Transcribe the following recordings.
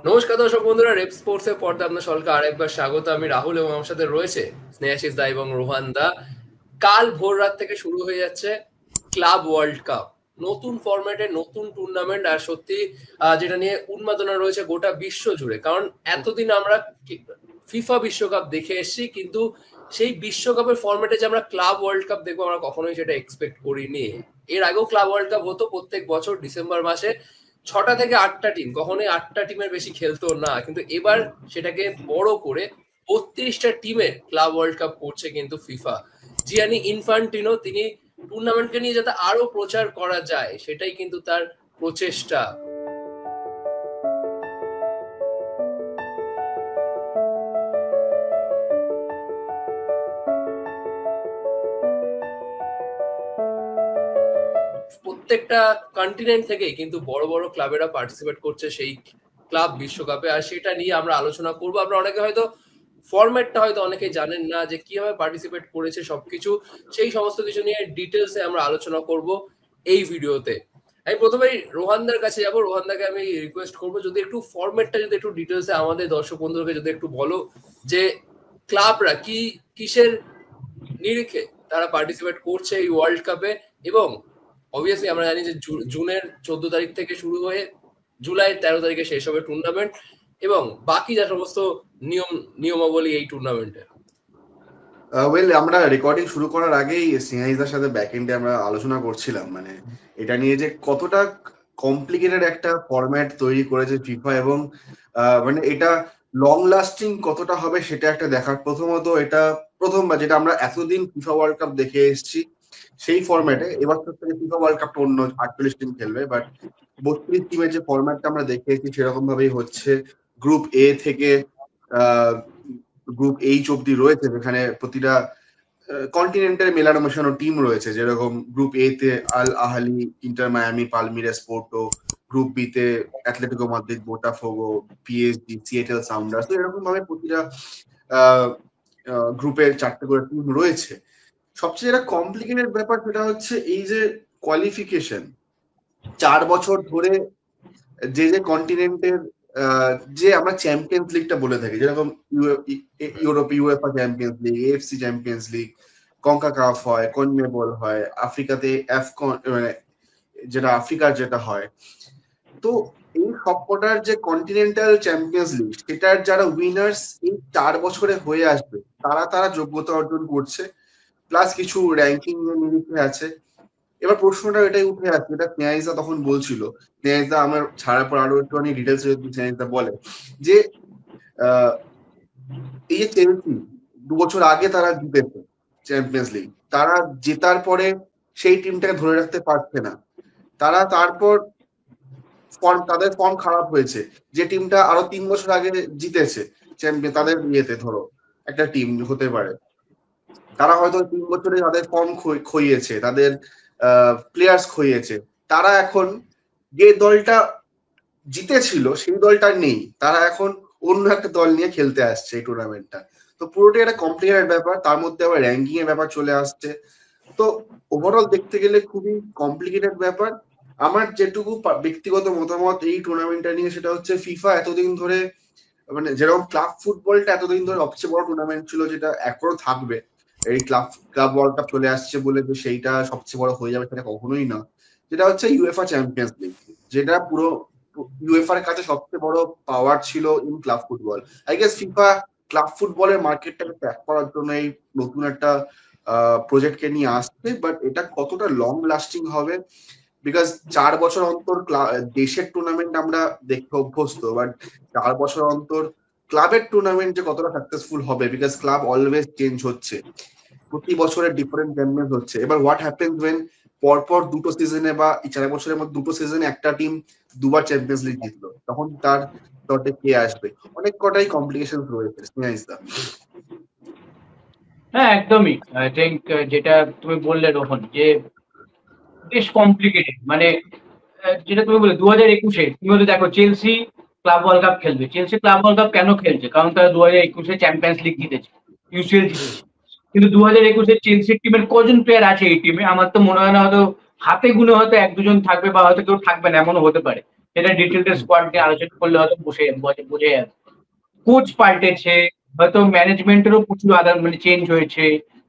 নমস্কার দর্শক বন্ধুরা, রেপ স্পোর্টস এর পর্দা আপনার সকলকে আরেকবার স্বাগত। আমি রাহুল এবং আমার সাথে রয়েছে স্নেহাশিস দা এবং রোহান দা। কাল ভোর রাত থেকে শুরু হয়ে যাচ্ছে ক্লাব ওয়ার্ল্ড কাপ, নতুন ফরম্যাটে নতুন টুর্নামেন্ট। আর সত্যি যেটা নিয়ে উন্মাদনা রয়েছে গোটা বিশ্ব জুড়ে, কারণ এতদিন আমরা ফিফা বিশ্বকাপ দেখে এসেছি, কিন্তু সেই বিশ্বকাপের ফরম্যাটে যে আমরা ক্লাব ওয়ার্ল্ড কাপ দেখবো আমরা কখনোই সেটা এক্সপেক্ট করিনি। এর আগেও ক্লাব ওয়ার্ল্ড কাপ হতো প্রত্যেক বছর ডিসেম্বর মাসে, 6টা থেকে 8টা টিম, কখনোই 8টা টিমের বেশি খেলতো না, কিন্তু এবার সেটাকে বড় করে 32টা টিমের ক্লাব ওয়ার্ল্ড কাপ করছে কিন্তু ফিফা। জিয়ানি ইনফান্টিনো তিনি টুর্নামেন্টকে নিয়ে যাতে আরো প্রচার করা যায় সেটাই কিন্তু তার প্রচেষ্টা। প্রত্যেকটা কন্টিনেন্ট থেকেই কিন্তু বড় বড় ক্লাবেরা পার্টিসিপেট করছে সেই ক্লাব বিশ্বকাপে, আর সেটা নিয়ে আমরা আলোচনা করবো। আমরা অনেকে হয়তো ফরম্যাটটা হয়তো অনেকেই জানেন না যে কিভাবে পার্টিসিপেট করেছে সবকিছু, সেই সমস্ত কিছু নিয়ে ডিটেলসে আমরা আলোচনা করব এই ভিডিওতে। আমি প্রথমেই রোহানদার কাছে যাবো। রোহানদাকে আমি রিকোয়েস্ট করবো যদি একটু ফরম্যাটটা যদি একটু ডিটেলসে আমাদের দর্শক বন্ধুদেরকে যদি একটু বলো যে ক্লাবরা কি কিসের নিরিখে তারা পার্টিসিপেট করছে এই ওয়ার্ল্ড কাপে, এবং অবভিয়াসলি আমরা জানি যে জুনের 14 তারিখ থেকে শুরু হয়ে জুলাইয়ের 13 তারিখে শেষ হবে টুর্নামেন্ট, এবং বাকি যা সমস্ত নিয়মাবলী এই টুর্নামেন্টে। আমরা রেকর্ডিং শুরু করার আগেই স্নেহাইদার সাথে ব্যাক এন্ডে আমরা আলোচনা করছিলাম, মানে এটা নিয়ে যে কতটা কমপ্লিকেটেড একটা ফরম্যাট তৈরি করেছে ফিফা, এবং মানে এটা লং লাস্টিং কতটা হবে সেটা একটা দেখার। প্রথমত এটা প্রথমবার যেটা আমরা এতদিন ফিফা ওয়ার্ল্ড কাপ দেখে এসেছি সেই ফরম্যাটে, এবার থেকে ফিফা ওয়ার্ল্ড কাপটা অন্য 48 টিম খেলবে, বাট 32 টিমের যে ফরম্যাটটা আমরা দেখে এসেছি সেরকম ভাবেই হচ্ছে। গ্রুপ এ থেকে গ্রুপ এইচ অব্দি রয়েছে, যেখানে প্রতিটা কন্টিনেন্টের মেলানো মেশানো টিম রয়েছে। যেরকম গ্রুপ এ তে Al Ahly, Inter Miami, Palmeiras, Porto. Group B তে Atletico Madrid, Botafogo, PSG, Seattle Sounders. তো এরকম ভাবে প্রতিটা গ্রুপের 4টে করে টিম রয়েছে। সবচেয়ে যেটা কমপ্লিকেটেড ব্যাপার সেটা হচ্ছে এই যে কোয়ালিফিকেশন। 4 বছর ধরে যে যে কন্টিনেন্টের যে আমরা চ্যাম্পিয়ন্স লিগটা বলে থাকি, যেরকম Europe UEFA champions league, AFC champions league, CONCACAF হয়, কনমেবল হয়, আফ্রিকাতে এফকন, মানে যেটা আফ্রিকার যেটা হয়। তো এই সবকটার যে কন্টিনেন্টাল চ্যাম্পিয়ন্স লিগ সেটার যারা উইনার্স এই 4 বছরে হয়ে আসবে তারা তারা যোগ্যতা অর্জন করছে, প্লাস কিছু র্যাঙ্কিং নিরিখে আছে। এবার প্রশ্নটা এটাই উঠে আসছে, এটা স্নেহাইজা তখন বলছিল। স্নেহাইজা আমার ছাড়ার পর আরো একটুখানি ডিটেলস যদি স্নেহাইজা বলে যে এই যে চেলসি 2 বছর আগে তারা জিতেছে চ্যাম্পিয়ন্স লিগ, তারা জেতার পরে সেই টিমটাকে ধরে রাখতে পারছে না। তারা তারপর তাদের ফর্ম খারাপ হয়েছে। যে টিমটা আরো 3 বছর আগে জিতেছে চ্যাম্পিয়ন, তাদের ইয়েতে ধরো একটা টিম হতে পারে, তারা হয়তো 3 বছরে তাদের ফর্ম খইয়েছে, তাদের প্লেয়ার্স খইয়েছে। তারা এখন যে দলটা জিতেছিল সেই দলটা নেই, তারা এখন অন্য একটা দল নিয়ে খেলতে আসছে এই টুর্নামেন্টটা। তো পুরোটাই একটা কমপ্লিকেটেড ব্যাপার, তার মধ্যে আবার র্যাঙ্কিং এর ব্যাপার চলে আসছে। তো ওভারঅল দেখতে গেলে খুবই কমপ্লিকেটেড ব্যাপার। আমার যেটুকু ব্যক্তিগত মতামত এই টুর্নামেন্টটা নিয়ে সেটা হচ্ছে ফিফা এতদিন ধরে, মানে যেরকম ক্লাব ফুটবলটা এতদিন ধরে সবচেয়ে বড় টুর্নামেন্ট ছিল, যেটা এখনো থাকবে, এই ক্লাব ওয়ার্ল্ড কাপ চলে আসছে বলে যে সেইটা সবচেয়ে বড় হয়ে যাবে সেটা কখনোই না। যেটা হচ্ছে ইউএফএ চ্যাম্পিয়ন্স লিগ, যেটা পুরো ইউএফআর কাছে সবচেয়ে বড় পাওয়ার ছিল in club football. I guess FIFA club ফুটবলের মার্কেটটাকে ক্র্যাক করার জন্য এই নতুন একটা প্রজেক্টকে নিয়ে আসছে, বাট এটা কতটা লং লাস্টিং হবে, বিকজ 4 বছর অন্তর দেশের টুর্নামেন্ট আমরা দেখতে অভ্যস্ত, বাট 4 বছর অন্তর ক্লাবের টুর্নামেন্ট যে কতটা সাকসেসফুল হবে, বিকজ ক্লাব অলওয়েজ চেঞ্জ হচ্ছে, প্রতি বছরের ডিফারেন্ট চ্যাম্পিয়ন হচ্ছে। এবার হোয়াট হ্যাপেন্স ওয়েন পরপর 2টো সিজনে বা 4 বছরের মধ্যে 2টো সিজনে একটা টিম 2বার চ্যাম্পিয়ন্স লিগ জিতলো, তখন তার দলে কে আসবে? অনেক কটাই কমপ্লিকেশন রয়েছে। হ্যাঁ, একদমই। আই থিঙ্ক যেটা তুমি বললে রোহন, যে বেশ কমপ্লিকেটেড, মানে যেটা তুমি বলে 2021-এ তুমি হয়তো দেখো চেলসি ক্লাব ওয়ার্ল্ড কাপ খেলবে। চেলসি ক্লাব ওয়ার্ল্ড কাপ কেন খেলছে? কারণ তারা 2021-এ চ্যাম্পিয়ন্স লিগ জিতেছে, ইউসিএল জিতেছে। কিন্তু 2021-এ চেলসির টিমের কজন প্লেয়ার আছে এই টিমে? আমার তো মনে হয় না, হয়তো হাতে গুনে হয়তো 1-2 জন থাকবে, বা হয়তো কেউ থাকবে না, এমনও হতে পারে। সেটা ডিটেলস স্কোয়াড নিয়ে আলোচনা করলে হয়তো বোঝা যাবে। কোচ পাল্টেছে, হয়তো ম্যানেজমেন্টেরও প্রচুর মানে চেঞ্জ হয়েছে,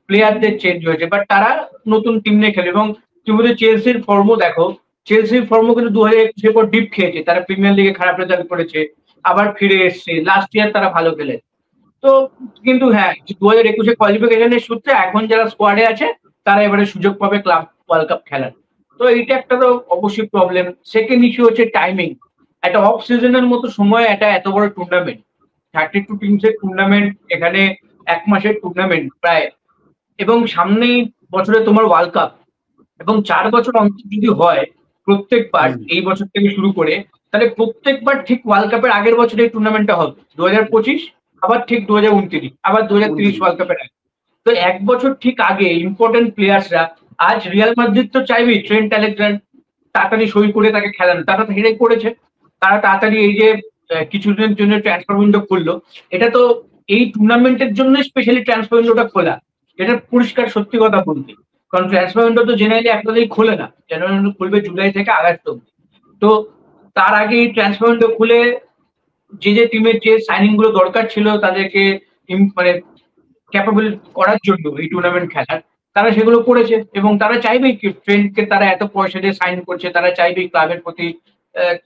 প্লেয়ারদের চেঞ্জ হয়েছে, বাট তারা নতুন টিম নিয়ে খেলে। এবং তুমি যদি চেলসির ফর্মও দেখো, চেলসির ফর্মও কিন্তু 2021 পর ডিপ খেয়েছে, তারা প্রিমিয়ার লিগে খারাপ রেজাল্ট করেছে, আবার ফিরে এসছে, লাস্ট ইয়ার তারা ভালো খেলে। তো কিন্তু হ্যাঁ, 2021 কোয়ালিফিকেশনের সূত্রে এখন যারা স্কোয়াডে আছে তারা এবারে সুযোগ পাবে ক্লাব ওয়ার্ল্ড কাপ খেলার। তো এইটা একটা তো অবশ্যই প্রবলেম। সেকেন্ড ইস্যু হচ্ছে টাইমিং। একটা অফ সিজনের মতো সময় একটা এত বড় টুর্নামেন্ট, 32 টিমসের টুর্নামেন্ট, এখানে 1 মাসের টুর্নামেন্ট প্রায়, এবং সামনেই বছরে তোমার ওয়ার্ল্ড কাপ, এবং 4 বছর অন্তর যদি হয় প্রত্যেকবার, এই বছর থেকে শুরু করে, তাহলে প্রত্যেকবার ঠিক ওয়ার্ল্ড কাপের আগের বছর এই টুর্নামেন্টটা হবে 2025, আবার ঠিক 2029, আবার 2030 ওয়ার্ল্ড কাপের আগে। তো 1 বছর ঠিক আগে ইম্পর্টেন্ট প্লেয়ার্সরা, আজ রিয়াল মাদ্রিদ তো চাইবেই ট্রেন্ট আলেকজান্ডার তাড়াতাড়ি সই করে তাকে খেলানো, তারা সেটাই করেছে। তারা তাড়াতাড়ি এই যে কিছুদিনের জন্য ট্রান্সফার উইন্ডো করলো, এটা তো এই টুর্নামেন্টের জন্য স্পেশালি ট্রান্সফার উইন্ডোটা খোলা, এটা পরিষ্কার সত্যি কথা বলতে। কারণ ট্রান্সফার উইন্ডো তো জেনারেলি একটাতেই খোলে না, জেনারেলি খুলবে জুলাই থেকে আগস্ট অব্দি। তো তার আগে এই ট্রান্সফার উইন্ডো খুলে যে টিমের যে সাইনিং গুলো দরকার ছিল তাদেরকে মানে ক্যাপাবল করার জন্য এই টুর্নামেন্ট খেলার, তারা সেগুলো করেছে। এবং তারা চাইবেই ট্রেন্টকে, তারা এত পয়সা দিয়ে সাইন করছে, তারা চাইবেই ক্লাবের প্রতি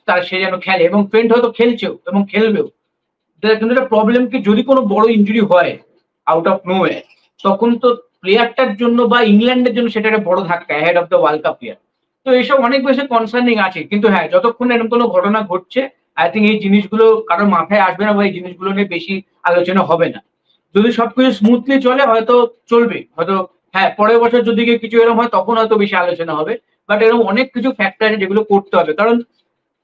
তারা সে যেন খেলে, এবং ট্রেন্ট হয়তো খেলছেও এবং খেলবেও। কিন্তু একটা প্রবলেম কি, যদি কোনো বড় ইনজুরি হয় আউট অফ নোওয়্যার, তখন তো প্লেয়ারটার জন্য বা ইংল্যান্ডের জন্য সেটা একটা বড় ধাক্কা ahead of the world cup year. তো এইসব অনেক বেশি কনসার্নিং আছে। কিন্তু হ্যাঁ, যতক্ষণ এরকম কোনো ঘটনা ঘটছে, আই থিঙ্ক এই জিনিসগুলো কারোর মাথায় আসবে না বা এই জিনিসগুলো নিয়ে বেশি আলোচনা হবে না। যদি সবকিছু স্মুথলি চলে হয়তো চলবে, হয়তো হ্যাঁ পরের বছর যদি কিছু এরকম হয় তখন হয়তো বেশি আলোচনা হবে। বাট এরকম অনেক কিছু ফ্যাক্টর আছে যেগুলো করতে হবে, কারণ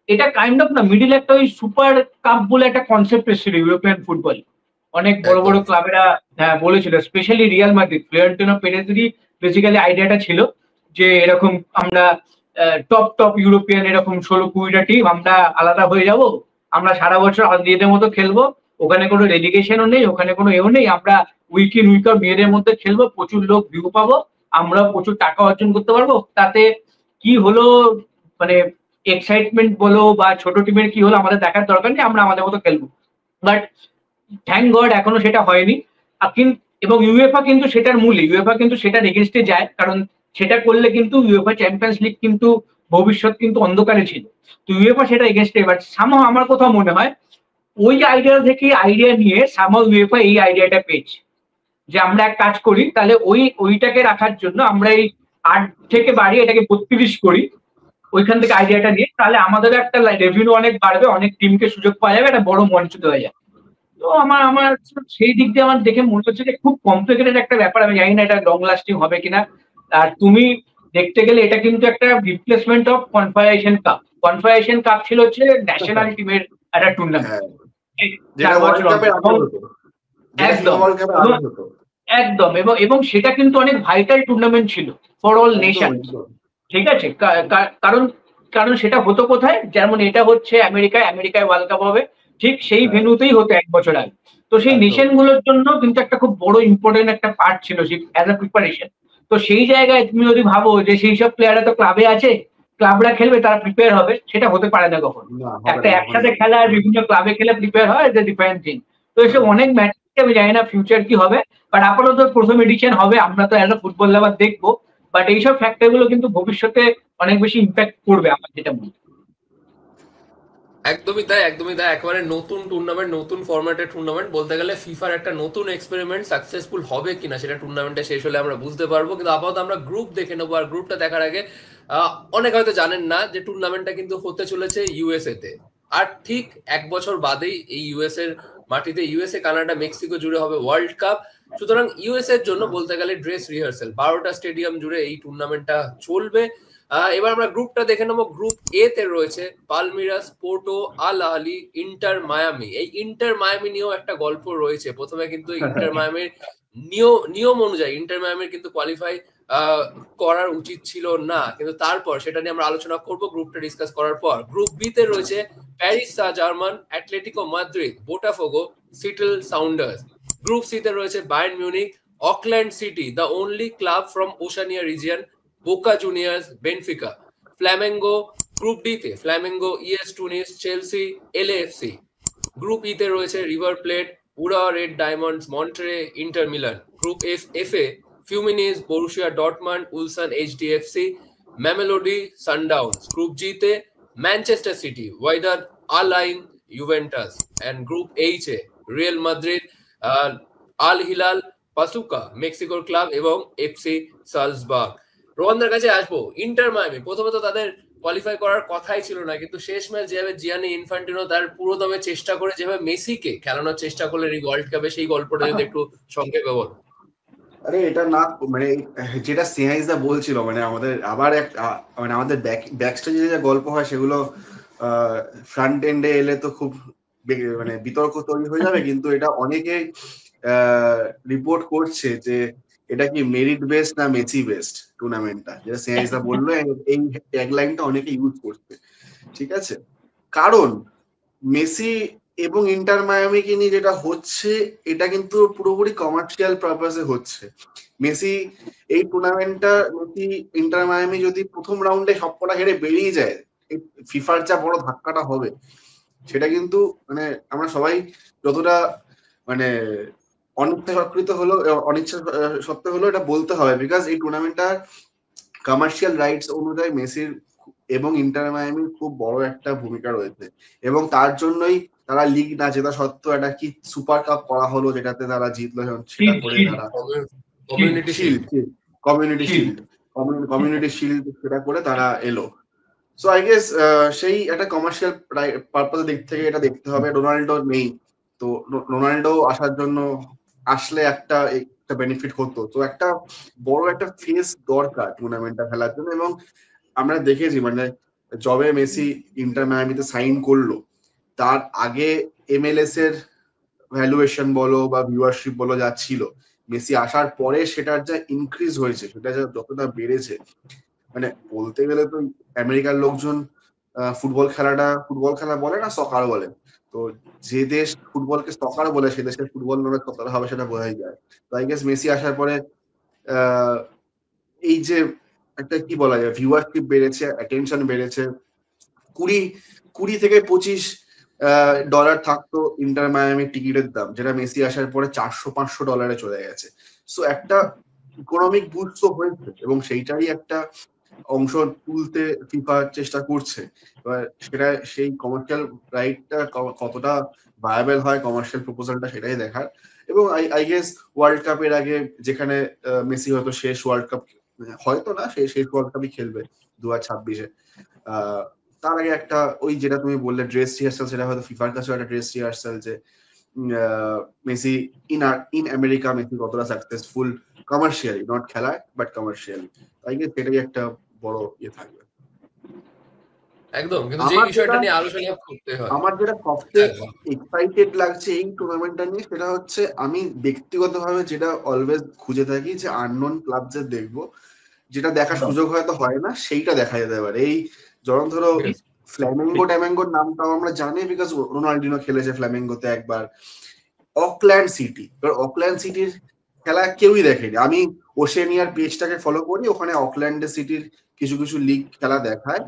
এটা কাইন্ড অফ না মিডিল একটা ওই সুপার কাপ বলে একটা কনসেপ্ট এসেছিল ইউরোপিয়ান ফুটবল। অনেক বড় বড় ক্লাবেরা বলেছিল, স্পেশালি রিয়াল মাদ্রিদ, ফ্লোরেন্টিনো পেরেজেরই বেসিক্যালি আইডিয়াটা ছিল যে এরকম আমরা টপ ইউরোপিয়ান এরকম 16-20টা টিম আমরা আলাদা হয়ে যাব, আমরা সারা বছর নিজেদের মতো খেলবো, ওখানে কোনো রেলিগেশনও নেই, ওখানে কোনো এও নেই, আমরা উইক ইন উইক আউট মেয়েদের মধ্যে খেলবো, প্রচুর লোক ভিউ পাবো, আমরা প্রচুর টাকা অর্জন করতে পারবো। তাতে কি হলো, মানে এক্সাইটমেন্ট বলো বা ছোট টিমের কি হলো আমাদের দেখার দরকার নেই, আমরা আমাদের মতো খেলবো। বাট থ্যাংক গড এখনো সেটা হয়নি। এবং ইউএফএ কিন্তু সেটার মূলে, ইউএফএ কিন্তু সেটার এগেনস্টে যায়, কারণ সেটা করলে কিন্তু ইউএফএ চ্যাম্পিয়ন্স লিগ কিন্তু ভবিষ্যৎ কিন্তু অন্ধকারে ছিল। তো ইউএফএ সেটা এগেনস্টে, বাট সামহাও আমার কোথাও মনে হয় ওই আইডিয়া থেকে আইডিয়া নিয়ে সামহাও ইউএফএ এই আইডিয়াটা পেয়েছে যে আমরা এক কাজ করি, তাহলে ওইটাকে রাখার জন্য আমরা এই 8 থেকে বাড়িয়ে এটাকে 32 করি, ওইখান থেকে আইডিয়াটা নিয়ে, তাহলে আমাদের একটা রেভিনিউ অনেক বাড়বে, অনেক টিমকে সুযোগ পাওয়া যাবে, একটা বড় মঞ্চ দেওয়া যায়। তো আমার সেই দিক দিয়ে আমার দেখে মনে হচ্ছে যে খুব কমপ্লিকেটেড একটা ব্যাপার। আমি জানি না এটা লং লাস্টিং হবে কিনা। আর তুমি দেখতে গেলে এটা কিন্তু একটা replacement of confederation cup. Confederation cup ছিল হচ্ছে ন্যাশনাল টিমের একটা টুর্নামেন্ট, একদম। এবং সেটা কিন্তু অনেক ভাইটাল টুর্নামেন্ট ছিল ফর অল নেশন, ঠিক আছে। কারণ সেটা হতো কোথায়, যেমন এটা হচ্ছে আমেরিকায় ওয়ার্ল্ড কাপ হবে, ঠিক সেই ভেন্যুতেই হতো 1 বছর আগে। তো সেই নেশন গুলোর জন্য কিন্তু একটা খুব বড় ইম্পর্টেন্ট একটা পার্ট ছিল অ্যাজ আ প্রিপারেশন। তো সেই জায়গায় তুমি যদি ভাবো যে সেই সব প্লেয়াররা তো ক্লাবে আছে, ক্লাবরা খেলবে, তারা প্রিপেয়ার হবে, সেটা হতে পারে না কখন। একটা একসাথে খেলা আর বিভিন্ন ক্লাবে খেলে প্রিপেয়ার হয়, এটা ডিফারেন্ট থিং। তো এসব অনেক ম্যাচ, আমি জানি না ফিউচার কি হবে, বাট আপাতত প্রথম এডিশন হবে, আমরা তো অ্যাজ আ ফুটবল লাভার দেখবো। বাট এইসব ফ্যাক্টর গুলো কিন্তু ভবিষ্যতে অনেক বেশি ইম্প্যাক্ট করবে আমার যেটা মনে হয়। একদমই তাই, একদমই তাই। একেবারে নতুন টুর্নামেন্ট, নতুন ফরম্যাটের টুর্নামেন্ট বলতে গেলে ফিফার একটা নতুন এক্সপেরিমেন্ট সাকসেসফুল হবে কিনা সেটা টুর্নামেন্টটা শেষ হলে আমরা বুঝতে পারবো। কিন্তু আপাতত আমরা গ্রুপ দেখে নেবো। আর গ্রুপটা দেখার আগে অনেক হয়তো জানেন না যে টুর্নামেন্টটা কিন্তু হতে চলেছে ইউএসএ তে। আর ঠিক 1 বছর বাদেই এই ইউএসএ এর মাটিতে, ইউএসএ, কানাডা, মেক্সিকো জুড়ে হবে ওয়ার্ল্ড কাপ। সুতরাং ইউএসএ এর জন্য বলতে গেলে ড্রেস রিহার্সাল, 12টা স্টেডিয়াম জুড়ে এই টুর্নামেন্টটা চলবে। এবার আমরা গ্রুপটা দেখে নেবো। গ্রুপ এ তে রয়েছে পালমিরাস, পোর্টো, আল আহলি, ইন্টার মায়ামি। এই ইন্টার মায়ামি নিয়েও একটা গল্প রয়েছে। প্রথমে কিন্তু ইন্টার মায়ামির নিয়ম অনুযায়ী ইন্টার মায়ামির কিন্তু কোয়ালিফাই করার উচিত ছিল না, কিন্তু তারপর সেটা নিয়ে আমরা আলোচনা করব গ্রুপটা ডিসকাস করার পর। গ্রুপ বি তে রয়েছে প্যারিস সা Germain, Atletico Madrid, Botafogo, Seattle Sounders. Group C তে রয়েছে Bayern Munich, Auckland City, the only club from Oceania region, Boca Juniors, Benfica, Flamengo, group D তে Flamengo, ES Tunis, Chelsea, LAFC. Group E তে রয়েছে River Plate, Urawa Red Diamonds, Monterrey, Inter Milan. Group F এ Fluminense, Borussia Dortmund, Ulsan, HDFC, Mamelodi, Sundowns. Group G তে Manchester City, Wydad Al Ain, Juventus. And group H A Real Madrid, Al Hilal, পাসুকা, মেক্সিকোর club এবং FC Salzburg. রোহানদার কাছে আসবো। Inter Miami প্রথমে তো তাদের qualify করার কথাই ছিল না, কিন্তু শেষ ম্যাচ যেভাবে জিয়ানি ইনফ্যান্টিনো তার পুরো দমে চেষ্টা করে যেভাবে মেসিকে খেলানোর চেষ্টা করলেন এই ওয়ার্ল্ড কাপে, সেই গল্পটা যদি একটু সংক্ষেপে বল। আরে এটা না, মানে যেটা স্নেহাইজদা বলছিল, মানে আমাদের আবার এক মানে আমাদের ব্যাক স্টেজে যে গল্প হয় সেগুলো ফ্রন্ট এন্ডে এলে তো খুব মানে বিতর্ক তৈরি হয়ে যাবে, কিন্তু এটা অনেকে রিপোর্ট করছে যে এটা কি মেরিট বেসড না মেসি বেসড টুর্নামেন্টটা, যেটা স্নেহাইজদা বললো, এই ট্যাগলাইনটা অনেকে ইউজ করছে। ঠিক আছে, কারণ মেসি এবং ইন্টার মায়ামিকে নিয়ে যেটা হচ্ছে এটা কিন্তু পুরোপুরি কমার্শিয়াল পারপাসে হচ্ছে। মেসি এই টুর্নামেন্টটা, মেসি ইন্টার মায়ামি যদি প্রথম রাউন্ডে সবকটা হেরে বেরিয়ে যায়, ফিফার যা বড় ধাক্কাটা হবে সেটা কিন্তু মানে আমরা সবাই যতটা মানে অনিচ্ছাকৃত হলো, অনিচ্ছা সত্ত্বে হলো এটা বলতে হবে, বিকজ এই টুর্নামেন্টটা কমার্শিয়াল রাইটস অনুযায়ী মেসির এবং ইন্টার মায়ামির খুব বড় একটা ভূমিকা রয়েছে, এবং তার জন্যই তারা লিগ না জেতা সত্ত্বেও একটা কি সুপার কাপ করা হলো, যেটাতে তারা জিতলো, সেটা করে তারা কমিউনিটি শিল্ড কমিউনিটি শিল্ড সেটা করে তারা এলো। সো আই গেস সেই একটা কমার্শিয়াল পারপাসের দিক থেকে এটা দেখতে হবে। রোনাল্ডো নেই, তো রোনাল্ডো আসার জন্য আসলে একটা বেনিফিট হতো, তো একটা বড় একটা ফেস দরকার টুর্নামেন্টটা খেলার জন্য। এবং আমরা দেখেছি মানে যবে মেসি ইন্টার মায়ামিতে সাইন করলো, তার আগে এমএলএস এর ভ্যালুয়েশন বলো বা ভিউয়ারশিপ বলো যা ছিল, মেসি আসার পরে সেটার যা ইনক্রিজ হয়েছে, সেটা যতটা বেড়েছে, মানে বলতে গেলে তো আমেরিকার লোকজন ফুটবল খেলা বলে না, সকার বলে। তো যে দেশ ফুটবলকে সকার বলে, সে দেশের ফুটবল নামে কতটা হবে সেটা বোঝাই যায়। তো আই গেস মেসি আসার পরে এই যে একটা কি বলা যায়, ভিউয়ারশিপ বেড়েছে, অ্যাটেনশন বেড়েছে। 20 থেকে 25 ডলার থাকতো ইন্টার মায়ামি টিকিটের দাম, যেটা মেসি আসার পরে 400-500 ডলারে চলে গেছে। সো একটা ইকোনমিক বুস্ট তো হয়েছে, এবং সেইটারই একটা অংশ তুলতে ফিফা চেষ্টা করছে। এবার সেটা সেই কমার্শিয়াল রাইটটা কতটা ভায়াবল হয়, কমার্শিয়াল প্রপোজালটা, সেটাই দেখার। এবং আই গেস ওয়ার্ল্ড কাপের আগে, যেখানে মেসি হয়তো শেষ ওয়ার্ল্ড কাপ, হয়তো না, শেষ ওয়ার্ল্ড কাপই খেলবে 2026-এ, তার আগে একটা ওই যেটা তুমি বললে ড্রেস রিহার্সাল, সেটা হয়তো ফিফার কাছে একটা ড্রেস রিহার্সাল, যে মেসি ইন আমেরিকা মেসি কতটা সাকসেসফুল কমার্শিয়ালি, নট খেলায় বাট কমার্শিয়ালি। আই গেস সেটাই একটা বড় ইয়ে থাকবে একদম। কিন্তু যে বিষয়টা নিয়ে আলোচনা করতে হয়, আমার যেটা সবচেয়ে এক্সাইটেড লাগছে এই টুর্নামেন্টটা নিয়ে, সেটা হচ্ছে আমি ব্যক্তিগতভাবে যেটা অলওয়েজ খুঁজে থাকি, যে আননোন ক্লাব যে দেখবো, যেটা দেখার সুযোগ হয়তো হয় না, সেইটা দেখা যেতে পারে। এই যেমন ধরো ফ্ল্যামেঙ্গো ট্যামেঙ্গোর নামটাও আমরা জানি, বিকজ রোনাল্ডিনো খেলেছে ফ্ল্যামেঙ্গোতে একবার। অকল্যান্ড সিটি, এবার অকল্যান্ড সিটির খেলা কেউই দেখেনি। আমি ওশেনিয়ার পেজটাকে ফলো করি, ওখানে অকল্যান্ড সিটির কিছু কিছু লিগ খেলা দেখায়।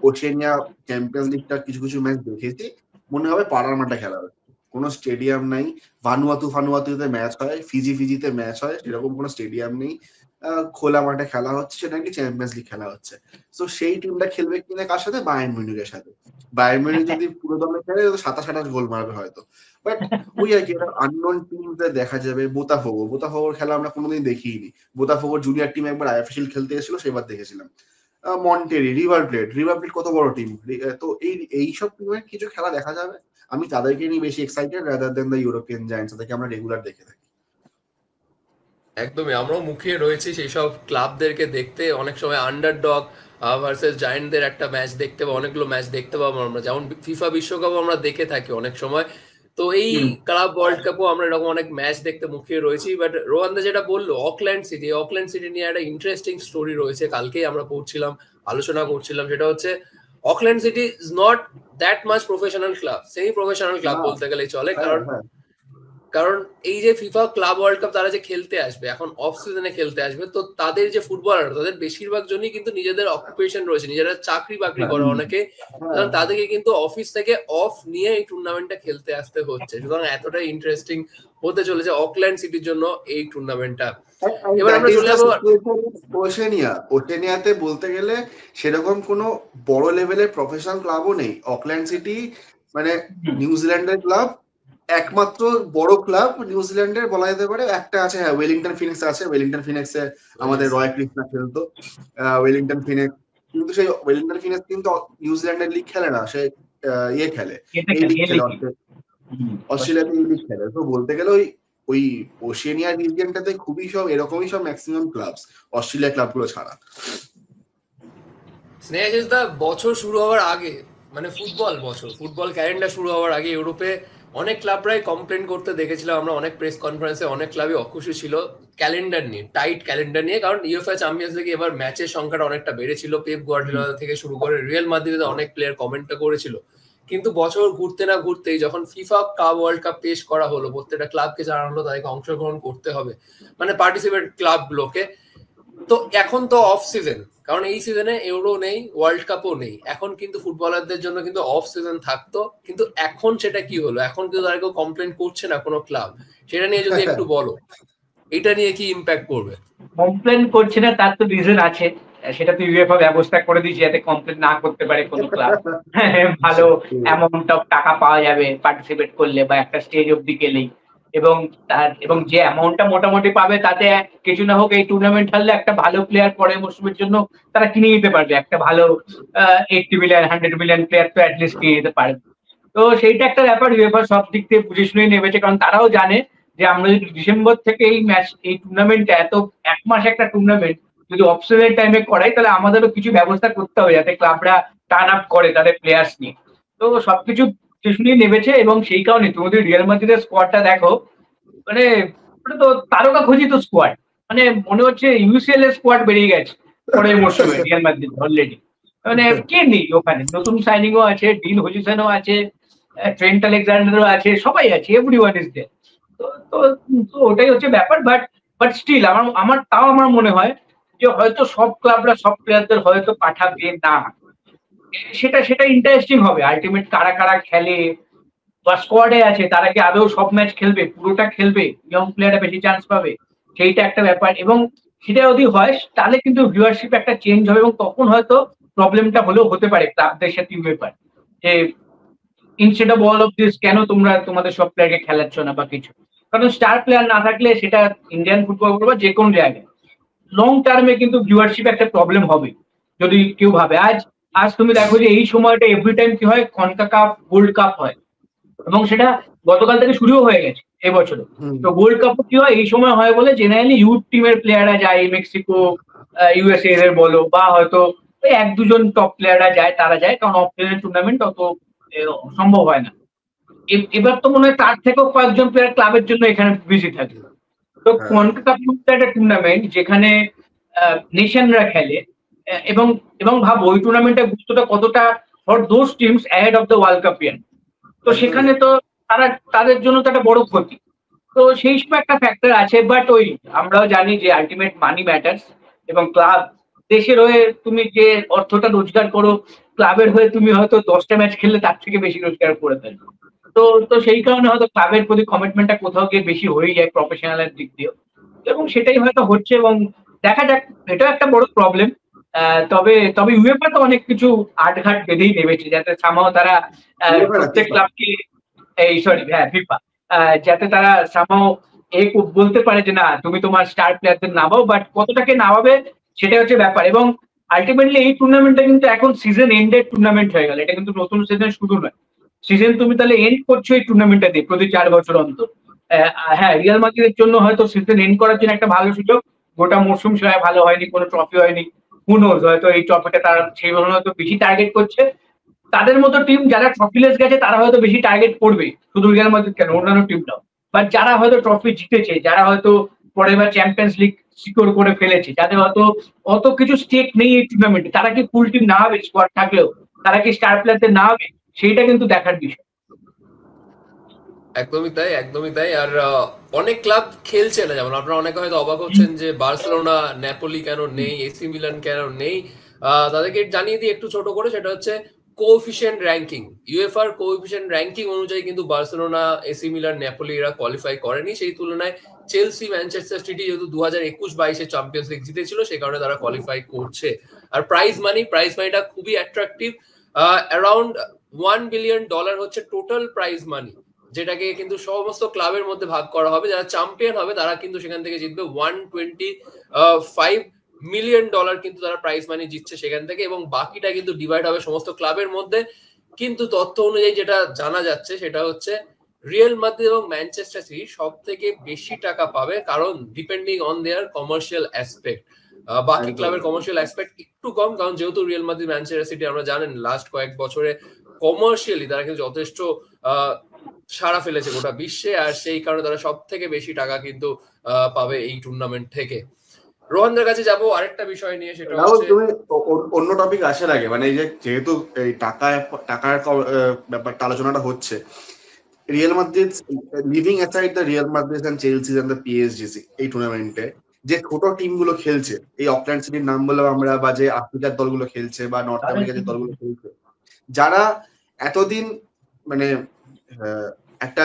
ওশেনিয়া চ্যাম্পিয়ন্স লিগটার কিছু কিছু ম্যাচ দেখেছি, মনে হবে পাড়ার মাঠে খেলা হচ্ছে, কোনো স্টেডিয়াম নাই। ফানুয়াতুতে ম্যাচ হয়, ফিজিতে ম্যাচ হয়, সেরকম কোনো স্টেডিয়াম নেই, খোলা মাঠে খেলা হচ্ছে, সেটা কি চ্যাম্পিয়ন্স লিগ খেলা হচ্ছে। তো সেই টিমটা খেলবে কিনা কার সাথে? বায়ার্ন মিউনিখের সাথে। বায়ার্ন মিউনিখ যদি পুরো দমে খেলে 27-28 গোল মারবে হয়তো, বাট ওই আর কি, আননোন টিমদের দেখা যাবে। বোতাফোগোর খেলা আমরা কোনোদিন দেখিনি। বোতাফোগোর জুনিয়র টিম একবার আইএফএল খেলতে এসেছিল, সেবার দেখেছিলাম। মন্টেরি, রিভার প্লেট কত বড় টিম। তো এইসব টিমের কিছু খেলা দেখা যাবে, আমি তাদেরকে নিয়ে বেশি excited rather than the European giants, তাদেরকে আমরা রেগুলার দেখে থাকি। একদমই, আমরাও মুখিয়ে রয়েছি সেই সব ক্লাবদেরকে দেখতে। অনেক সময় আন্ডারডগ ভার্সেস জায়ান্টদের একটা ম্যাচ দেখতে বা অনেকগুলো ম্যাচ দেখতে পাবো আমরা, যেমন ফিফা বিশ্বকাপও আমরা দেখে থাকি অনেক সময়। তো এই ক্লাব ওয়ার্ল্ড কাপও আমরা এরকম অনেক ম্যাচ দেখতে মুখিয়ে রয়েছি। বাট রোহানদা যেটা বললো অকল্যান্ড সিটি নিয়ে একটা ইন্টারেস্টিং স্টোরি রয়েছে, কালকেই আমরা পড়ছিলাম, আলোচনা করছিলাম। সেটা হচ্ছে Auckland city is not that much professional club, semi professional club বলতে গেলেই চলে। কারণ কারণ এই যে ফিফা ক্লাব ওয়ার্ল্ড কাপ তারা যে খেলতে আসবে এখন অফ সিজনে খেলতে আসবে, তো তাদের যে ফুটবলার তাদের বেশিরভাগ জনই কিন্তু নিজেদের অকুপেশন রয়েছে, নিজেরা চাকরি বাকরি করে অনেকে, সুতরাং তাদেরকে কিন্তু অফিস থেকে অফ নিয়ে এই টুর্নামেন্টটা খেলতে আসতে হচ্ছে। সুতরাং এতটাই ইন্টারেস্টিং হতে চলেছে অকল্যান্ড সিটির জন্য এই টুর্নামেন্টটা। এবার আমরা চলে যাবো ওশেনিয়াতে। বলতে গেলে সেরকম কোনো বড় লেভেলের প্রফেশনাল ক্লাবও নেই। অকল্যান্ড সিটি মানে নিউজিল্যান্ডের ক্লাব, একমাত্র বড় ক্লাব নিউজিল্যান্ডের বলা যেতে পারে একটা আছে, হ্যাঁ ওয়েলিংটন ফিনিক্স আছে। ওয়েলিংটন ফিনিক্সে আমাদের রয় কৃষ্ণা খেলতো, ওয়েলিংটন ফিনিক্স। কিন্তু সেই ওয়েলিংটন ফিনিক্স কিন্তু নিউজিল্যান্ডের লিগ খেলে না, সে ইয়ে খেলে, এই লিগ খেলে, অস্ট্রেলিয়াতে এই লিগ খেলে। তো বলতে গেলে ওই ওশেনিয়া রিজিয়নটাতে খুবই সব এরকমই সব ম্যাক্সিমাম ক্লাবস, অস্ট্রেলিয়া ক্লাবগুলো ছাড়া। স্নেহাশিস দা, বছর শুরু হওয়ার আগে মানে ফুটবল ক্যালেন্ডার শুরু হওয়ার আগে ইউরোপে অনেক ক্লাবরাই কমপ্লেন করতে দেখেছিলাম আমরা, অনেক প্রেস কনফারেন্সে অনেক ক্লাবই অখুশি ছিল ক্যালেন্ডার নিয়ে, টাইট ক্যালেন্ডার নিয়ে। কারণ ইউএফএ চ্যাম্পিয়ন্স লিগে এবার ম্যাচের সংখ্যাটা অনেকটা বেড়েছিল, পেপ গার্দিওলা থেকে শুরু করে রিয়াল মাদ্রিদে অনেক প্লেয়ার কমেন্টটা করেছিল। কিন্তু বছর ঘুরতে না ঘুরতেই যখন ফিফা ক্লাব ওয়ার্ল্ড কাপ পেশ করা হলো, প্রত্যেকটা ক্লাবকে জানানো হলো তাদেরকে অংশগ্রহণ করতে হবে, মানে পার্টিসিপেট ক্লাবগুলোকে। তো এখন তো অফ সিজন, কারণ এই সিজনে ইউরো নেই, ওয়ার্ল্ড কাপও নেই, এখন কিন্তু ফুটবলারদের জন্য কিন্তু অফ সিজন থাকতো। কিন্তু এখন সেটা কি হলো, এখন কিন্তু তারা কেউ কমপ্লেন করছে না কোনো ক্লাব, সেটা নিয়ে যদি একটু বলো, এটা নিয়ে কি ইম্প্যাক্ট করবে? কমপ্লেন করছে না তার তো রিজন আছে, সেটা তো ইউএফএ ব্যবস্থা করে দিয়েছে যাতে কমপ্লেন না করতে পারে কোনো ক্লাব। ভালো অ্যামাউন্ট অফ টাকা পাওয়া যাবে পার্টিসিপেট করলে বা একটা স্টেজ অব্দি গেলেই, এবং যে অ্যামাউন্টটা মোটামুটি পাবে তাতে কিছু না হোক এই টুর্নামেন্ট খেললে একটা ভালো প্লেয়ার পরের মরশুমের জন্য তারা কিনে নিতে পারবে, একটা ভালো 80 মিলিয়ন 100 মিলিয়ন প্লেয়ার তো অ্যাটলিস্ট কিনে নিতে পারবে। তো সেইটা একটা ব্যাপার, ইউএফএ সব দিক থেকে বুঝে শুনেই নেমেছে, কারণ তারাও জানে যে আমরা যদি ডিসেম্বর থেকে এই টুর্নামেন্টটা এত এক মাস একটা টুর্নামেন্ট যদি অফ সিজন টাইমে করাই, তাহলে আমাদেরও কিছু ব্যবস্থা করতে হবে যাতে ক্লাবরা টার্ন আপ করে তাদের প্লেয়ার্স নিয়ে। তো সবকিছু শুনেই নেমেছে, এবং সেই কারণে তুমি যদি রিয়াল মাদ্রিদের স্কোয়াডটা দেখো, মানে ওটা তো তারকা খচিত স্কোয়াড, মানে মনে হচ্ছে ইউসিএল এর স্কোয়াড বেরিয়ে গেছে পরের মরশুমে রিয়াল মাদ্রিদ অলরেডি। মানে কে নেই ওখানে, নতুন সাইনিংও আছে, ডিন হজিসনও আছে, ট্রেন্ট আলেকজান্ডারও আছে, সবাই আছে, এভরিওয়ান ইজ দেয়ার। তো তো তো ওটাই হচ্ছে ব্যাপার। বাট স্টিল আমার মনে হয় যে হয়তো সব ক্লাবরা সব প্লেয়ারদের হয়তো পাঠাবে না, সেটা ইন্টারেস্টিং হবে। আলটিমেট কারা কারা খেলে বা স্কোয়াডে আছে তারা কি আদৌ সব ম্যাচ খেলবে, পুরোটা খেলবে, ইয়ং প্লেয়াররা বেশি চান্স পাবে, সেইটা একটা ব্যাপার। এবং সেটা যদি হয় তাহলে কিন্তু ভিউয়ারশিপ একটা চেঞ্জ হবে, এবং তখন হয়তো প্রবলেমটা হলেও হতে পারে ক্লাবদের সাথে ব্যাপার যে instead of all of this কেন তোমরা তোমাদের সব প্লেয়ারকে খেলাচ্ছ না বা কিছু। কারণ স্টার প্লেয়ার না থাকলে সেটা ইন্ডিয়ান ফুটবল বা যে কোনো জায়গায় লং টার্মে কিন্তু ভিউয়ারশিপ একটা প্রবলেম হবে যদি কেউ ভাবে। আজ তুমি দেখো যে এই সময়টা এভরি টাইম কি হয়, কনকাকাফ গোল্ড কাপ হয়, এবং সেটা গতকাল থেকে শুরুও হয়ে গেছে এবছরে। তো গোল্ড কাপ কি হয় এই সময় হয় বলে জেনারেলি ইউথ টিমের প্লেয়াররা যায়, মেক্সিকো ইউএসএ এর বলো, বা হয়তো এক দুজন টপ প্লেয়াররা যায়, তারা যায়, কারণ অফ টুর্নামেন্ট অত সম্ভব হয় না। এবার তো মনে হয় তার থেকেও কয়েকজন প্লেয়ার ক্লাবের জন্য এখানে বিজি থাকে। তো কনকাকাফ একটা টুর্নামেন্ট যেখানে নেশনরা খেলে, এবং এবং ভাবো ওই টুর্নামেন্টের গুরুত্বটা কতটা for those teams ahead of the world কাপিয়ান। তো সেখানে তো তাদের জন্য তো একটা বড় ক্ষতি। তো সেই সময় একটা ফ্যাক্টর আছে। বাট ওই আমরাও জানি যে আলটিমেট মানি ম্যাটার্স, এবং ক্লাব দেশের হয়ে তুমি যে অর্থটা রোজগার করো, ক্লাবের হয়ে তুমি হয়তো 10টা ম্যাচ খেললে তার থেকে বেশি রোজগার করে ফেলবে। তো তো সেই কারণে হয়তো ক্লাবের প্রতি কমিটমেন্টটা কোথাও গিয়ে বেশি হয়ে যায় প্রফেশনালের দিক দিয়েও, এবং সেটাই হয়তো হচ্ছে। এবং দেখা যাক, এটাও একটা বড় প্রবলেম। তবে তবে ইউএফএ তো অনেক কিছু আটঘাট বেঁধেই নেমেছে যাতে সামাও তারা প্রত্যেক ক্লাবকে ফিফা যাতে তারা সামাও বলতে পারে যে না তুমি তোমার স্টার প্লেয়ারদের নামাও, বাট কতটাকে নামাবে সেটা হচ্ছে ব্যাপার। এবং আলটিমেটলি এই টুর্নামেন্টটা কিন্তু এখন সিজন এন্ডেড টুর্নামেন্ট হয়ে গেল, এটা কিন্তু নতুন সিজন শুরু নয়। সিজন তুমি তাহলে এন্ড করছো এই টুর্নামেন্টটা দিয়ে প্রতি 4 বছর অন্তর। হ্যাঁ, রিয়াল মাদ্রিদের জন্য হয়তো সিজন এন্ড করার জন্য একটা ভালো সুযোগ, গোটা মরশুম সবাই ভালো হয়নি, কোনো ট্রফি হয়নি, হয়তো এই ট্রফিটা তারা সেই ভাবে হয়তো বেশি টার্গেট করছে। তাদের মতো টিম যারা ট্রফিলেস গেছে তারা হয়তো বেশি টার্গেট করবে, শুধু রিয়াল মাদ্রিদ কেন, অন্যান্য টিমটাও। বাট যারা হয়তো ট্রফি জিতেছে, যারা হয়তো পরের বার চ্যাম্পিয়ন্স লিগ সিকিউর করে ফেলেছে, যাদের হয়তো অত কিছু স্টেক নেই এই টুর্নামেন্টে, তারা কি ফুল টিম না হবে স্কোয়াড থাকলেও, তারা কি স্টার প্লেয়ারদের না হবে, সেইটা কিন্তু দেখার বিষয়। একদমই তাই, একদমই তাই। আর অনেক ক্লাব খেলছে না, যেমন আপনারা অনেকে হয়তো অবাক হচ্ছেন যে বার্সেলোনা, নেপোলি কেন নেই, এসি মিলান কেন নেই। তাদেরকে জানিয়ে দিই একটু ছোট করে, সেটা হচ্ছে coefficient ranking. UFR coefficient ranking অনুযায়ী কিন্তু বার্সেলোনা, এসি মিলান, নেপোলি এরা কোয়ালিফাই করেনি। সেই তুলনায় চেলসি, ম্যানচেস্টার সিটি যেহেতু 2021-22 চ্যাম্পিয়ন্স লিগ জিতেছিল, সে কারণে তারা কোয়ালিফাই করছে। আর প্রাইজ মানিটা খুবই অ্যাট্রাকটিভ। অ্যারাউন্ড $1 বিলিয়ন হচ্ছে টোটাল প্রাইজ মানি, যেটাকে কিন্তু সমস্ত ক্লাবের মধ্যে ভাগ করা হবে। যারা চ্যাম্পিয়ন হবে তারা কিন্তু সেখান থেকে জিতবে $125 মিলিয়ন, কিন্তু তারা প্রাইজ মানি জিতছে সেখান থেকে, এবং বাকিটা কিন্তু ডিভাইড হবে সমস্ত ক্লাবের মধ্যে। কিন্তু তথ্য অনুযায়ী যেটা জানা যাচ্ছে সেটা হচ্ছে রিয়াল মাদ্রিদ এবং ম্যানচেস্টার সিটি সব থেকে বেশি টাকা পাবে, কারণ depending on their commercial aspect. বাকি একদম ক্লাবের কমার্শিয়াল অ্যাসপেক্ট একটু কম, কারণ যেহেতু রিয়াল মাদ্রিদ, ম্যানচেস্টার সিটি আমরা জানেন লাস্ট কয়েক বছরে কমার্শিয়ালি তারা কিন্তু যথেষ্ট সাড়া ফেলেছে গোটা বিশ্বে, আর সেই কারণে তারা সব থেকে বেশি টাকা কিন্তু পাবে এই টুর্নামেন্ট থেকে। রোহানদের কাছে যাব আরেকটা বিষয় নিয়ে, সেটা রাহুল, হচ্ছে তুমি অন্য টপিক আসার আগে, মানে এই যে যেহেতু এই টাকার ব্যাপারটা আলোচনাটা হচ্ছে, Real Madrid, leaving aside the Real Madrid and Chelsea and the PSG, এই টুর্নামেন্টে যে ছোট টিম গুলো খেলছে, এই অকল্যান্ড সিটির নাম বললাম আমরা, বা যে আফ্রিকার দলগুলো খেলছে বা নর্থ আমেরিকার যে দলগুলো খেলছে, যারা এতদিন মানে একটা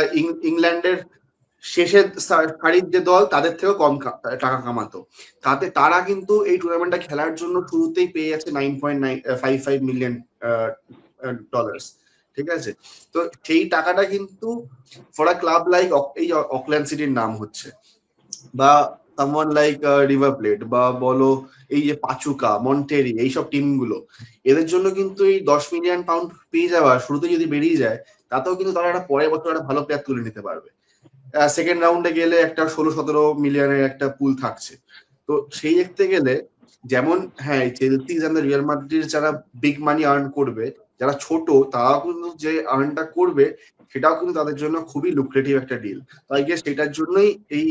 ইংল্যান্ডের শেষের সারির যে দল তাদের থেকেও কম টাকা কামাতো, তারা কিন্তু এই টুর্নামেন্টটা খেলার জন্য শুরুতেই পেয়ে যাচ্ছে $9.55 মিলিয়ন। ঠিক আছে, তো সেই টাকাটা কিন্তু ফর আ ক্লাব লাইক এই অকল্যান্ড সিটির নাম হচ্ছে, বা সামওয়ান লাইক রিভার প্লেট, বা বলো এই যে পাচুকা, মন্টেরি, এইসব টিমগুলো, এদের জন্য কিন্তু এই $10 মিলিয়ন পেয়ে যাওয়া শুরুতে যদি বেরিয়ে যায়, তাতেও কিন্তু তারা একটা পরের বছর একটা ভালো প্লেয়ার তুলে নিতে পারবে। সেকেন্ড রাউন্ডে গেলে একটা 16-17 মিলিয়নের একটা পুল থাকছে। তো সেই দেখতে গেলে যেমন হ্যাঁ, চেলসি এন্ড রিয়াল মাদ্রিদ যারা বিগ মানি আর্ন করবে, যারা ছোট তারাও কিন্তু যে আর্নটা করবে সেটাও কিন্তু তাদের জন্য খুবই লুক্রেটিভ একটা ডিল। তাই গিয়ে সেটার জন্যই এই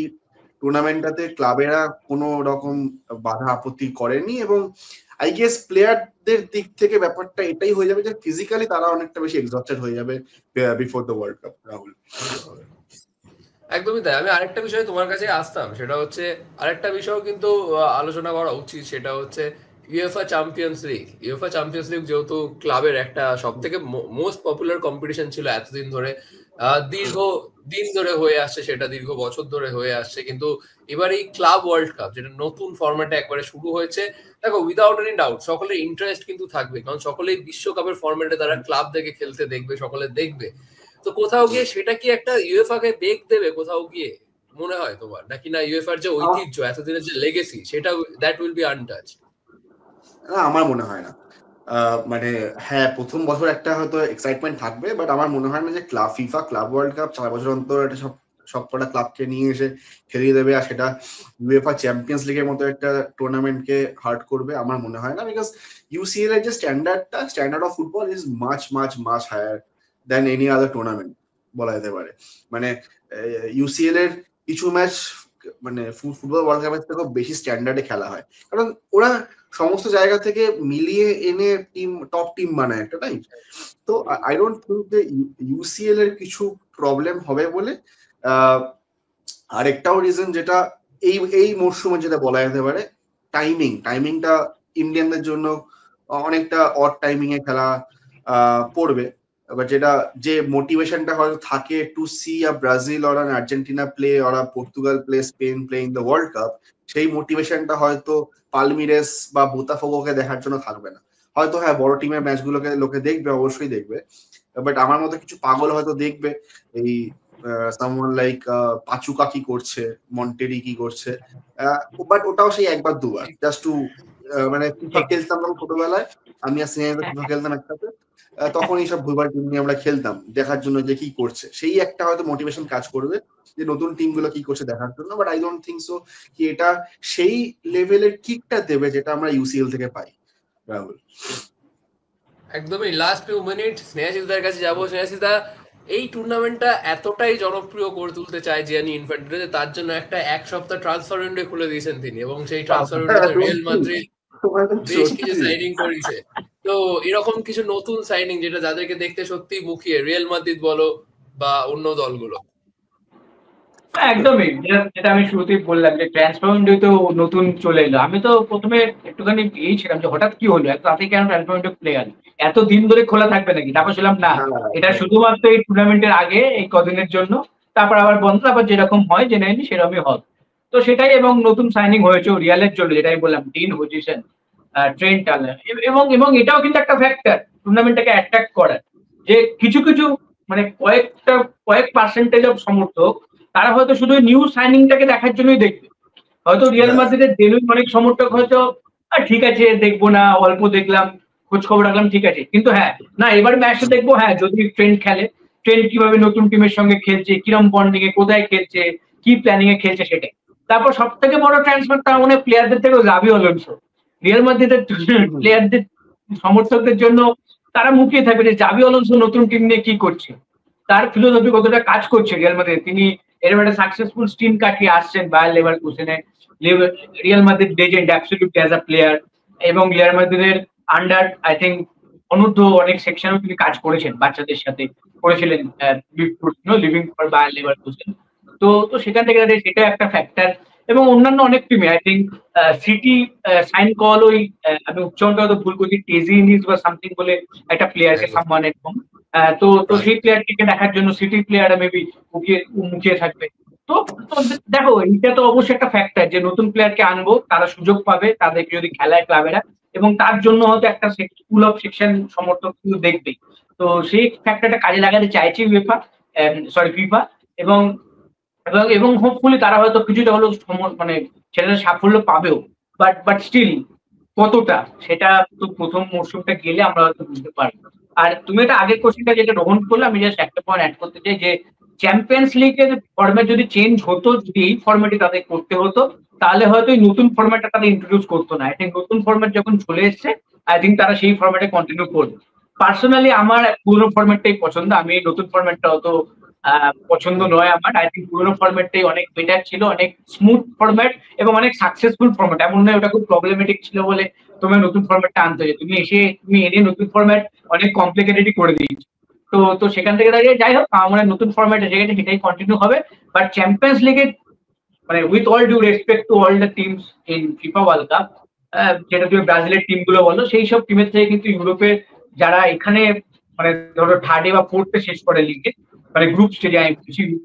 টুর্নামেন্টটাতে ক্লাবেরা কোনো রকম বাধা আপত্তি করেনি, এবং আই গেস প্লেয়ারদের দিক থেকে ব্যাপারটা এটাই হয়ে যাবে যে ফিজিক্যালি তারা অনেকটা বেশি এক্সস্টেড হয়ে যাবে before the world cup. Rahul, একদমই তাই। আমি আরেকটা বিষয়ে তোমার কাছে আসতাম, সেটা হচ্ছে আরেকটা বিষয় কিন্তু আলোচনা করা উচিত, সেটা হচ্ছে ইউএফএ চ্যাম্পিয়ন্স লিগ যেহেতু ক্লাবের একটা সব থেকে মোস্ট পপুলার কম্পিটিশন ছিল এতদিন ধরে, দীর্ঘ দিন ধরে হয়ে আসছে, সেটা দীর্ঘ বছর ধরে হয়ে আসছে, কিন্তু এবার এই ক্লাব ওয়ার্ল্ড কাপ যেটা নতুন ফরম্যাটে একবারে শুরু হয়েছে, দেখো উইদাউট এনি ডাউট সকলের ইন্টারেস্ট কিন্তু থাকবে, কারণ সকলেই বিশ্বকাপের ফরম্যাটে তারা ক্লাব থেকে খেলতে দেখবে, সকলে দেখবে। তো কোথাও গিয়ে সেটা কি একটা ইউএফএ কে বেগ দেবে কোথাও গিয়ে, মনে হয় তোমার? নাকি না ইউএফআর যে ঐতিহ্য, এতদিনের যে লেগেসি, সেটা দ্যাট উইল বি আনটাচড? না, আমার মনে হয় না। মানে হ্যাঁ, প্রথম বছর একটা হয়তো এক্সাইটমেন্ট থাকবে, বাট আমার মনে হয় না যে ফিফা ক্লাব ওয়ার্ল্ড কাপ 4 বছর অন্তর একটা সবকটা ক্লাবকে নিয়ে এসে খেলিয়ে দেবে, আর সেটা ইউএফআ চ্যাম্পিয়ন্স লিগের মতো একটা টুর্নামেন্টকে হার্ট করবে। আমার মনে হয় না, বিকজ ইউসিএল এর যে standard of football is much much much higher than any other tournament বলা যেতে পারে। মানে ইউসিএল এর কিছু ম্যাচ মানে ফুটবল ওয়ার্ল্ড কাপের থেকেও বেশি স্ট্যান্ডার্ডে খেলা হয়, কারণ ওরা সমস্ত জায়গা থেকে মিলিয়ে এনে টপ টিম বানায় একটা, তাই। তো আই ডোন্ট থিঙ্ক যে ইউসিএল এর কিছু প্রবলেম হবে বলে। আরেকটাও রিজন যেটা এই এই মরশুমে যেটা বলা যেতে পারে, টাইমিংটা ইন্ডিয়ানদের জন্য অনেকটা অড টাইমিং এ খেলা পড়বে। এবার যেটা যে মোটিভেশনটা হয়তো থাকে to see a Brazil or an Argentina play or a Portugal play, Spain play in the world cup, সেই মোটিভেশনটা হয়তো পালমিরেস বা বোতাফোগোকে দেখার জন্য থাকবে না। হয়তো হ্যাঁ, বড় টিমের ম্যাচগুলোকে লোকে দেখবে, অবশ্যই দেখবে, বাট আমার মতো কিছু পাগল হয়তো দেখবে এই সামওয়ান লাইক পাচুকা কি করছে, মন্টেরি কি করছে, বাট ওটাও সেই একবার দুবার জাস্ট টু মানে ফিফা ঠিক। খেলতাম তখন ছোটবেলায়, আমি আর সিনেমা ফিফা খেলতাম একসাথে, তখন এইসব ভুলভাল টিম নিয়ে আমরা খেলতাম দেখার জন্য যে কি করছে, সেই একটা হয়তো মোটিভেশন কাজ করবে যে নতুন টিম গুলো কি করছে দেখার জন্য। But I don't think so কি এটা সেই লেভেলের কিকটা দেবে যেটা আমরা ইউসিএল থেকে পাই। রাহুল, একদমই লাস্ট ফিউ মিনিট স্নেহাশিসদার কাছে যাবো। স্নেহাশিসদা, এই টুর্নামেন্টটা এতটাই জনপ্রিয় করে তুলতে চায় জিয়ানি ইনফ্যান্টিনো যে তার জন্য একটা এক সপ্তাহ ট্রান্সফার উইন্ডো খুলে দিয়েছেন তিনি, এবং সেই ট্রান্সফার উইন্ডোতে রিয়াল মাদ্রিদ বেশ কিছু সাইনিং করেছে। তো এরকম কিছু নতুন সাইনিং যেটা যাদেরকে দেখতে সত্যি মুখিয়ে, রিয়াল মাদ্রিদ বলো, বা অন্য দলগুলো? একদমই, যেটা আমি শুরুতেই বললাম যে ট্রান্সফার উইন্ডো তো নতুন চলে এলো। আমি তো প্রথমে একটুখানি ছিলাম যে হঠাৎ কি হলো, এত তাড়াতাড়ি কেন ট্রান্সফার উইন্ডো খুলে গেল, এত দিন ধরে খোলা থাকবে নাকি? তারপর শুনলাম না, এটা শুধুমাত্র এই টুর্নামেন্টের আগে এই কদিনের জন্য, তারপর আবার বন্ধ, তারপর যেরকম হয় জেনে নিই সেরকমই হবে। তো সেটাই, এবং নতুন সাইনিং হয়েছে রিয়ালের জন্য, যেটাই বললাম, ডিন হুজিসন, ট্রেন্ট আলেন, এবং এবং এটাও কিন্তু একটা ফ্যাক্টর টুর্নামেন্টটাকে অ্যাট্রাক্ট করার, যে কিছু কিছু মানে কয়েক পার্সেন্টেজ অফ সমর্থক তারা হয়তো শুধু নিউ সাইনিংটাকে দেখার জন্যই দেখবে। হয়তো রিয়াল মাদ্রিদের জেনুইন অনেক সমর্থক হয়তো ঠিক আছে দেখবো না, অল্প দেখলাম, খোঁজ খবর রাখলাম, ঠিক আছে, কিন্তু হ্যাঁ না এবার ম্যাচটা দেখবো, হ্যাঁ যদি ট্রেন্ড খেলে, ট্রেন্ড কিভাবে নতুন টিমের সঙ্গে খেলছে, কিরম বন্ডিং এ কোথায় খেলছে, কি প্ল্যানিং এ খেলছে সেটাই। তারপর সব থেকে বড় ট্রান্সফার তার মানে প্লেয়ারদের থেকেও জাভি আলোনসো। রিয়াল মাদ্রিদের প্লেয়ারদের সমর্থকদের জন্য তারা মুখিয়ে থাকবে যে জাভি আলোনসো নতুন টিম নিয়ে কি করছে, তার ফিলোসফি কতটা কাজ করছে রিয়াল মাদ্রিদ। তিনি এরকম একটা সাকসেসফুল স্টিম কাটিয়ে আসছেন বায়ার লেভারকুসেনে, Real Madrid legend absolutely as a player, এবং রিয়াল মাদ্রিদের আন্ডার আই থিঙ্ক অনূর্ধ্ব অনেক সেকশনেও তিনি কাজ করেছেন, বাচ্চাদের সাথে করেছিলেন লিভিং ফর বায়ার লেভারকুসেন। তো তো সেখান থেকে সেটা একটা ফ্যাক্টর। এবং অন্যান্য অনেক টিমে আই থিঙ্ক সিটি সাইন কল ওই আমি উচ্চারণটা হয়তো ভুল করছি, টেজিনিস বা সামথিং বলে একটা প্লেয়ারকে সামওয়ান এরকম। তো তো সেই প্লেয়ারটিকে দেখার জন্য সিটি প্লেয়াররা মেবি মুখিয়ে থাকবে। তো তো দেখো এটা তো অবশ্যই একটা ফ্যাক্টর যে নতুন প্লেয়ারকে আনবো, তারা সুযোগ পাবে, তাদেরকে যদি খেলায় ক্লাবেরা, এবং তার জন্য হয়তো একটা স্কুল অফ সেকশন সমর্থক কিন্তু দেখবেই। তো সেই ফ্যাক্টরটা কাজে লাগাতে চাইছে ফিফা, এবং এবং এবং হোপফুলি তারা হয়তো কিছুটা হলেও মানে ছেলেরা সাফল্য পাবেও, বাট স্টিল কতটা সেটা তো প্রথম মরশুমটা গেলে আমরা হয়তো বুঝতে পারবো। আর তুমি এটা আগের কোশ্চেনটা যেটা গ্রহণ করলে, আমি জাস্ট একটা পয়েন্ট অ্যাড করতে চাই যে চ্যাম্পিয়ন্স লিগের ফরম্যাট যদি চেঞ্জ হতো, যদি এই ফরম্যাটে তাদের করতে হতো, তাহলে হয়তো এই নতুন ফরম্যাটটা তারা ইন্ট্রোডিউস করতো না। আই থিঙ্ক নতুন ফরম্যাট যখন চলে এসছে, আই থিঙ্ক তারা সেই ফরম্যাটে কন্টিনিউ করবে। পার্সোনালি আমার পুরোনো ফরম্যাটটাই পছন্দ, আমি এই নতুন ফরম্যাটটা অত পছন্দ নয় আমার। আই থিঙ্ক পুরোনো ফরম্যাটটাই অনেক বেটার ছিল, অনেক স্মুথ ফরম্যাট এবং অনেক সাকসেসফুল ফরম্যাট। এমন নয় ওটা খুব প্রবলেমেটিক ছিল বলে তোমার নতুন ফরম্যাটটা আনতে হয়েছে, তুমি এনে নতুন ফরম্যাট অনেক কমপ্লিকেটেডই করে দিয়েছো। তো তো সেখান থেকে দাঁড়িয়ে যাই হোক, আমার নতুন ফরম্যাট এসে গেছে, সেটাই কন্টিনিউ হবে। বাট চ্যাম্পিয়ন্স লিগের মানে with all due respect to all the teams in FIFA World Cup, যেটা তুমি ব্রাজিলের টিম গুলো বলো, সেই সব টিমের থেকে কিন্তু ইউরোপের যারা এখানে মানে ধরো থার্ডে বা ফোর্থে শেষ করে লিগে, মানে গ্রুপ স্টেজে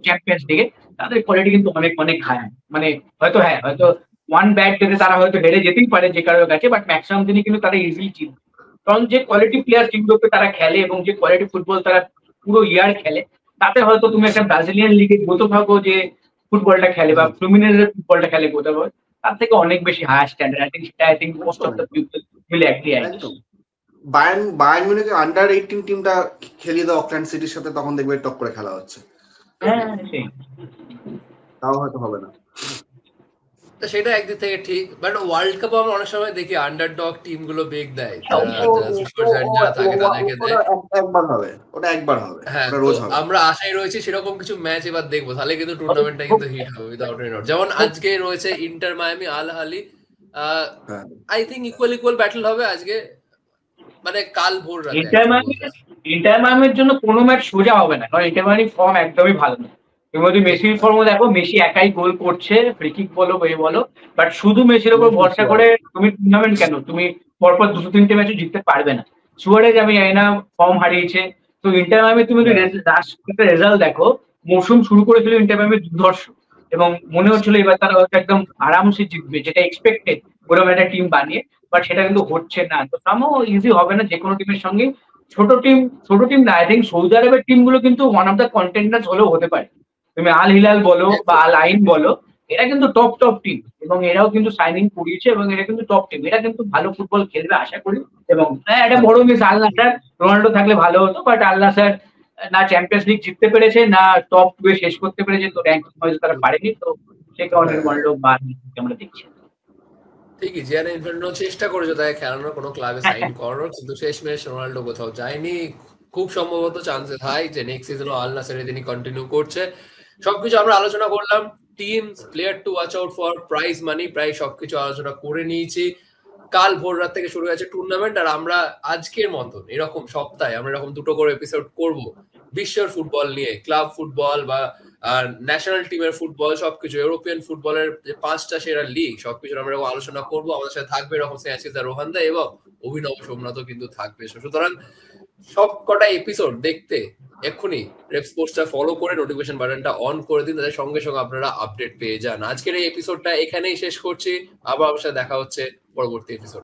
চ্যাম্পিয়ন্স লিগে, তাদের কোয়ালিটি কিন্তু অনেক অনেক হাই। মানে হয়তো হ্যাঁ হয়তো ওয়ান ব্যাড ডেতে তারা হয়তো হেরে যেতেই পারে যে কারোর কাছে, বাট ম্যাক্সিমাম দিনই কিন্তু তারা ইজিলি জিতবে। কারণ যে কোয়ালিটি প্লেয়ার ইউরোপে তারা খেলে এবং যে কোয়ালিটি ফুটবল তারা পুরো ইয়ার খেলে, তাতে হয়তো তুমি একটা ব্রাজিলিয়ান লিগে গত থাকো যে ফুটবলটা খেলে বা ফ্লুমিনেজের ফুটবলটা খেলে কোথাও, তার থেকে অনেক বেশি higher standard. I think most of the people will agree. একদম। বায়ার্ন মিউনিখের আন্ডার 18 টিমটা খেলিয়ে দাও অকল্যান্ড সিটির সাথে, তখন দেখবে টপ করে খেলা হচ্ছে। হ্যাঁ সেই তাও হয়তো হবে না। তো সেটা একদিক থেকে ঠিক, বাট ওয়ার্ল্ড কাপ আমরা অনেক সময় দেখি আন্ডারডগ টিম গুলো বেগ দেয়, যারা থাকে তাদেরকে দেয়। একবার হবে, ওটা একবার হবে, হ্যাঁ, ওটা তো রোজ হবে। আমরা আশায় রয়েছি সেরকম কিছু ম্যাচ এবার দেখবো, তাহলে কিন্তু টুর্নামেন্টটা কিন্তু হিট হবে উইদাউট এনি ডাউট। যেমন আজকে রয়েছে ইন্টার মায়ামি আল আহলি, আই থিঙ্ক ইকুয়াল ব্যাটল হবে আজকে, মানে কাল ভোর রাতে। ইন্টার মায়ামির জন্য কোনো ম্যাচ সোজা হবে না, কারণ ইন্টার মায়ামির ফর্ম একদমই ভালো না। তুমি যদি মেসির ফর্ম দেখো, মেসি একাই গোল করছে, ফ্রি কিক বলো এ বলো, বাট শুধু মেসির উপর ভরসা করে তুমি টুর্নামেন্ট কেন, তুমি পরপর দুটো তিনটে ম্যাচে জিততে পারবে না। সুয়ারেজ আমি জানি না ফর্ম হারিয়েছে। তো ইন্টার মায়ামি তুমি যদি রেজাল্ট দেখো, মৌসুম শুরু করেছিল ইন্টার মায়ামি দুর্ধর্ষ, এবং মনে হচ্ছিল এবার তারা হয়তো একদম আরামসে জিতবে, যেটা এক্সপেক্টেড ওরকম একটা টিম বানিয়ে, বাট সেটা কিন্তু হচ্ছে না। তো সামও ইজি হবে না যে কোনো টিমের সঙ্গে। ছোট টিম না, আই থিঙ্ক সৌদি আরবের টিম গুলো কিন্তু ওয়ান অফ দ্য কন্টেন্ডার্স হলেও হতে পারে। তুমি আল হিলাল বলো বা আল আইন বলো, এরা কিন্তু টপ টিম, এবং এরাও কিন্তু সাইনিং করিয়েছে, এবং এরা কিন্তু টপ টিম, এরা কিন্তু ভালো ফুটবল খেলবে আশা করি। এবং একটা বড় মিস আল নাসার, রোনাল্ডো থাকলে ভালো হতো, বাট আল নাসার না চ্যাম্পিয়ন্স লিগ জিততে পেরেছে, না টপ টু এ শেষ করতে পেরেছে, তো র্যাঙ্কিং ওয়াইজ তারা পারেনি। তো সে কারণে রোনাল্ডো বা আমরা দেখছি। ঠিকই, জিয়ান ইনফ্যান্টো চেষ্টা করেছে তাকে খেলানোর, কোনো ক্লাবে সাইন করানোর, কিন্তু শেষমেশ রোনাল্ডো কোথাও যায়নি। খুব সম্ভবত চান্সেস হাই যে নেক্সট সিজনও আল নাসেরে তিনি কন্টিনিউ করছে। সবকিছু আমরা আলোচনা করলাম, team, player to watch out for, prize money, প্রায় সবকিছু আলোচনা করে নিয়েছি। কাল ভোর রাত থেকে শুরু হয়েছে টুর্নামেন্ট, আর আমরা আজকের মতন এরকম সপ্তাহে আমরা এরকম দুটো করে এপিসোড করব। বিশ্বের ফুটবল নিয়ে, ক্লাব ফুটবল বা ন্যাশনাল টিমের ফুটবল, সবকিছু, ইউরোপিয়ান ফুটবলের যে 5টা সেরা লিগ, সবকিছু আমরা এরকম আলোচনা করবো। আমাদের সাথে থাকবে এরকম স্নেহাশিস দা, রোহান দা এবং অভিনব সোমনাথও কিন্তু থাকবে। সুতরাং সব কটা এপিসোড দেখতে এক্ষুনি রেপ স্পোর্টসটা ফলো করে নোটিফিকেশন বাটনটা অন করে দিন, তাদের সঙ্গে সঙ্গে আপনারা আপডেট পেয়ে যান। আজকের এই এপিসোডটা এখানেই শেষ করছি, আবার আপনার সাথে দেখা হচ্ছে পরবর্তী এপিসোড।